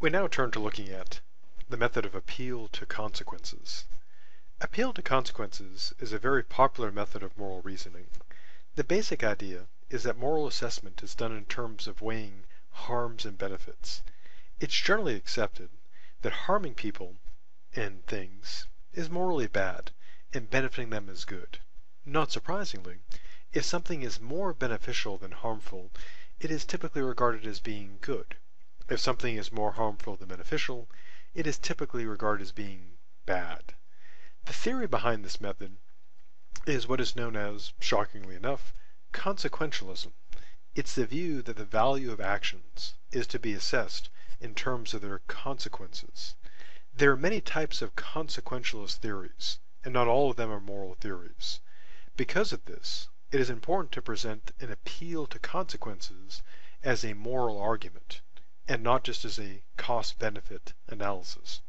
We now turn to looking at the method of appeal to consequences. Appeal to consequences is a very popular method of moral reasoning. The basic idea is that moral assessment is done in terms of weighing harms and benefits. It's generally accepted that harming people and things is morally bad and benefiting them is good. Not surprisingly, if something is more beneficial than harmful, it is typically regarded as being good. If something is more harmful than beneficial, it is typically regarded as being bad. The theory behind this method is what is known as, shockingly enough, consequentialism. It's the view that the value of actions is to be assessed in terms of their consequences. There are many types of consequentialist theories, and not all of them are moral theories. Because of this, it is important to present an appeal to consequences as a moral argument, and not just as a cost-benefit analysis.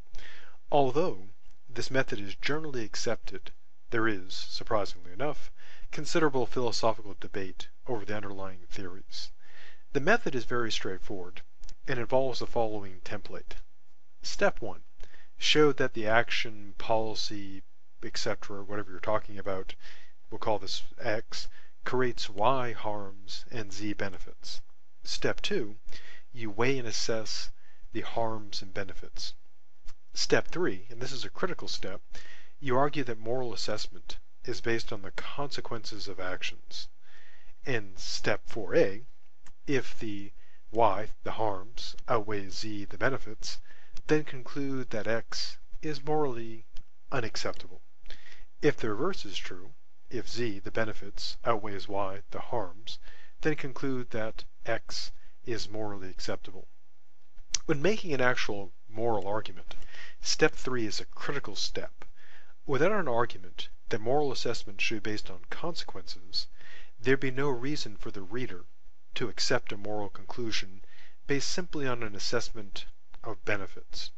Although this method is generally accepted, there is, surprisingly enough, considerable philosophical debate over the underlying theories. The method is very straightforward and involves the following template. Step 1. Show that the action, policy, etc., whatever you're talking about, we'll call this X, creates Y harms and Z benefits. Step 2. You weigh and assess the harms and benefits. Step 3, and this is a critical step, you argue that moral assessment is based on the consequences of actions. And step 4a, if the Y, the harms, outweighs Z, the benefits, then conclude that X is morally unacceptable. If the reverse is true, if Z, the benefits, outweighs Y, the harms, then conclude that X is morally acceptable. When making an actual moral argument, step 3 is a critical step. Without an argument that moral assessment should be based on consequences, there'd be no reason for the reader to accept a moral conclusion based simply on an assessment of benefits.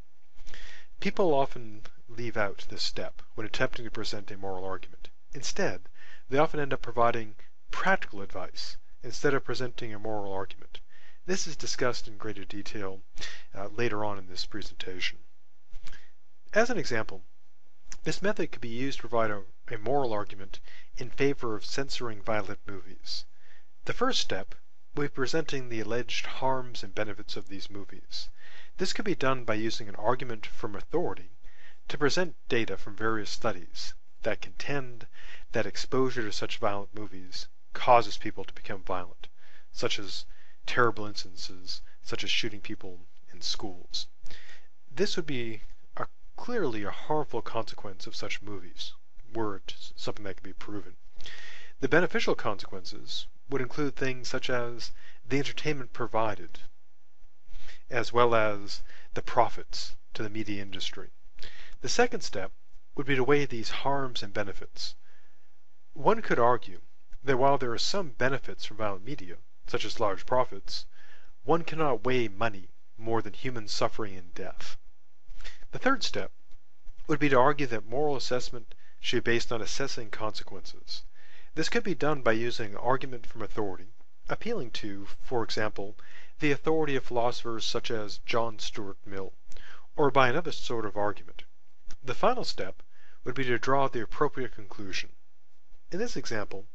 People often leave out this step when attempting to present a moral argument. Instead, they often end up providing practical advice instead of presenting a moral argument. This is discussed in greater detail later on in this presentation. As an example, this method could be used to provide a moral argument in favor of censoring violent movies. The first step will be presenting the alleged harms and benefits of these movies. This could be done by using an argument from authority to present data from various studies that contend that exposure to such violent movies causes people to become violent, such as terrible instances such as shooting people in schools. This would be clearly a harmful consequence of such movies, were it something that could be proven. The beneficial consequences would include things such as the entertainment provided, as well as the profits to the media industry. The second step would be to weigh these harms and benefits. One could argue that while there are some benefits from violent media, such as large profits, one cannot weigh money more than human suffering and death. The third step would be to argue that moral assessment should be based on assessing consequences. This could be done by using an argument from authority, appealing to, for example, the authority of philosophers such as John Stuart Mill, or by another sort of argument. The final step would be to draw the appropriate conclusion. In this example,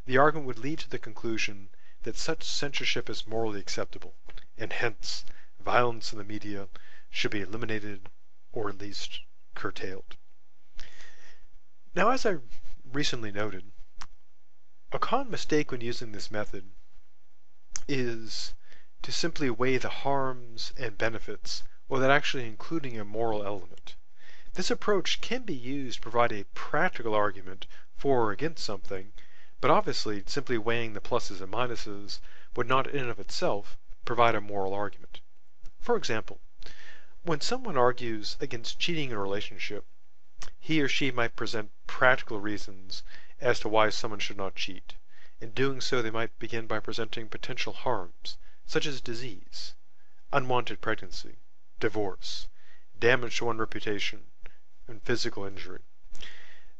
the argument would lead to the conclusion that such censorship is morally acceptable, and hence violence in the media should be eliminated or at least curtailed. Now, as I recently noted, a common mistake when using this method is to simply weigh the harms and benefits without actually including a moral element. This approach can be used to provide a practical argument for or against something, but obviously simply weighing the pluses and minuses would not in and of itself provide a moral argument. For example, when someone argues against cheating in a relationship, he or she might present practical reasons as to why someone should not cheat. In doing so, they might begin by presenting potential harms, such as disease, unwanted pregnancy, divorce, damage to one's reputation, and physical injury.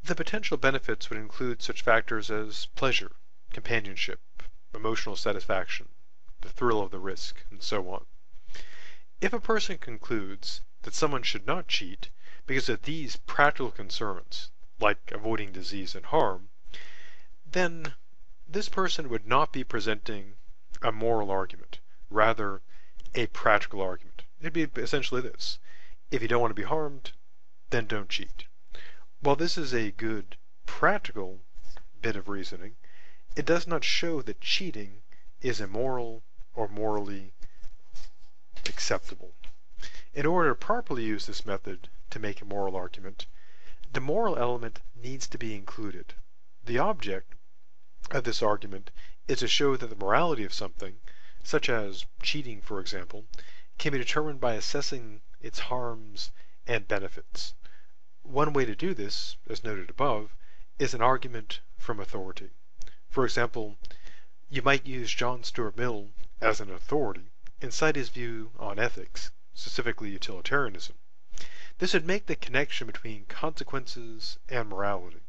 The potential benefits would include such factors as pleasure, companionship, emotional satisfaction, the thrill of the risk, and so on. If a person concludes that someone should not cheat because of these practical concerns, like avoiding disease and harm, then this person would not be presenting a moral argument, rather a practical argument. It'd be essentially this: if you don't want to be harmed, then don't cheat. While this is a good practical bit of reasoning, it does not show that cheating is immoral or morally acceptable. In order to properly use this method to make a moral argument, the moral element needs to be included. The object of this argument is to show that the morality of something, such as cheating for example, can be determined by assessing its harms and benefits. One way to do this, as noted above, is an argument from authority. For example, you might use John Stuart Mill as an authority and cite his view on ethics, specifically utilitarianism. This would make the connection between consequences and morality.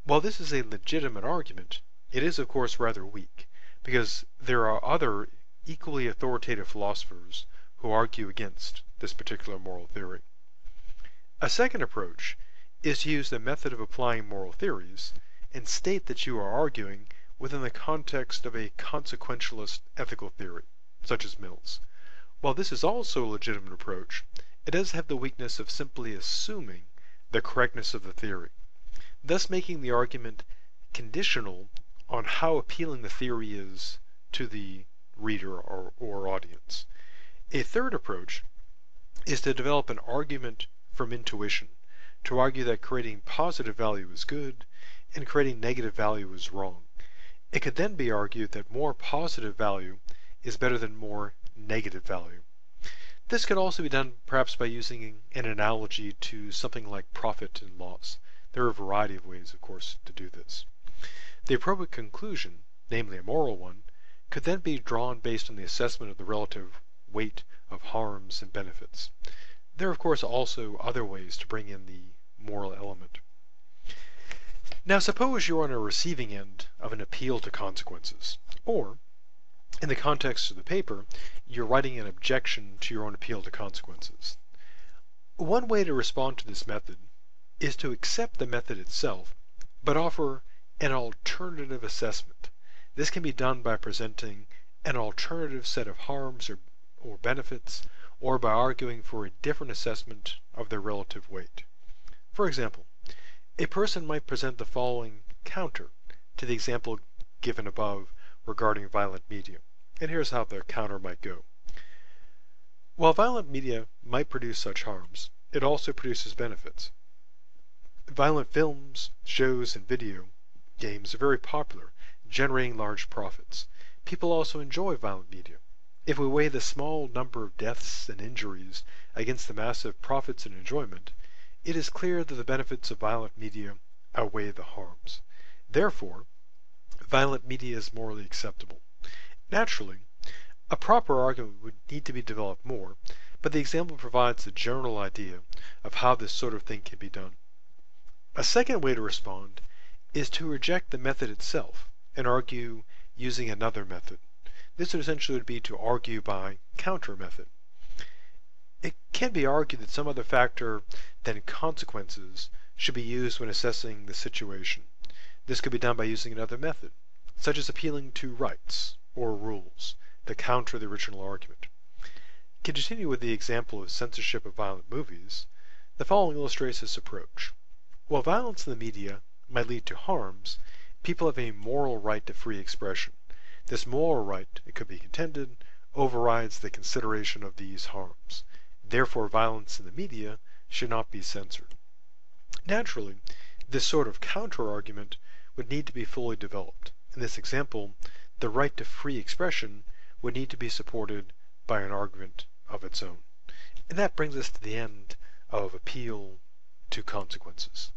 While this is a legitimate argument, it is of course rather weak, because there are other equally authoritative philosophers who argue against this particular moral theory. A second approach is to use the method of applying moral theories and state that you are arguing within the context of a consequentialist ethical theory, such as Mill's. While this is also a legitimate approach, it does have the weakness of simply assuming the correctness of the theory, thus making the argument conditional on how appealing the theory is to the reader or audience. A third approach is to develop an argument from intuition, to argue that creating positive value is good and creating negative value is wrong. It could then be argued that more positive value is better than more negative value. This could also be done perhaps by using an analogy to something like profit and loss. There are a variety of ways, of course, to do this. The appropriate conclusion, namely a moral one, could then be drawn based on the assessment of the relative weight of harms and benefits. There are of course also other ways to bring in the moral element. Now suppose you're on a receiving end of an appeal to consequences, or, in the context of the paper, you're writing an objection to your own appeal to consequences. One way to respond to this method is to accept the method itself, but offer an alternative assessment. This can be done by presenting an alternative set of harms or benefits, or by arguing for a different assessment of their relative weight. For example, a person might present the following counter to the example given above regarding violent media. And here's how the counter might go. While violent media might produce such harms, it also produces benefits. Violent films, shows, and video games are very popular, generating large profits. People also enjoy violent media. If we weigh the small number of deaths and injuries against the massive profits and enjoyment, it is clear that the benefits of violent media outweigh the harms. Therefore, violent media is morally acceptable. Naturally, a proper argument would need to be developed more, but the example provides the general idea of how this sort of thing can be done. A second way to respond is to reject the method itself and argue using another method. This would essentially be to argue by counter method. It can be argued that some other factor than consequences should be used when assessing the situation. This could be done by using another method, such as appealing to rights or rules that counter the original argument. To continue with the example of censorship of violent movies, the following illustrates this approach. While violence in the media might lead to harms, people have a moral right to free expression. This moral right, it could be contended, overrides the consideration of these harms. Therefore, violence in the media should not be censored. Naturally, this sort of counter-argument would need to be fully developed. In this example, the right to free expression would need to be supported by an argument of its own. And that brings us to the end of appeal to consequences.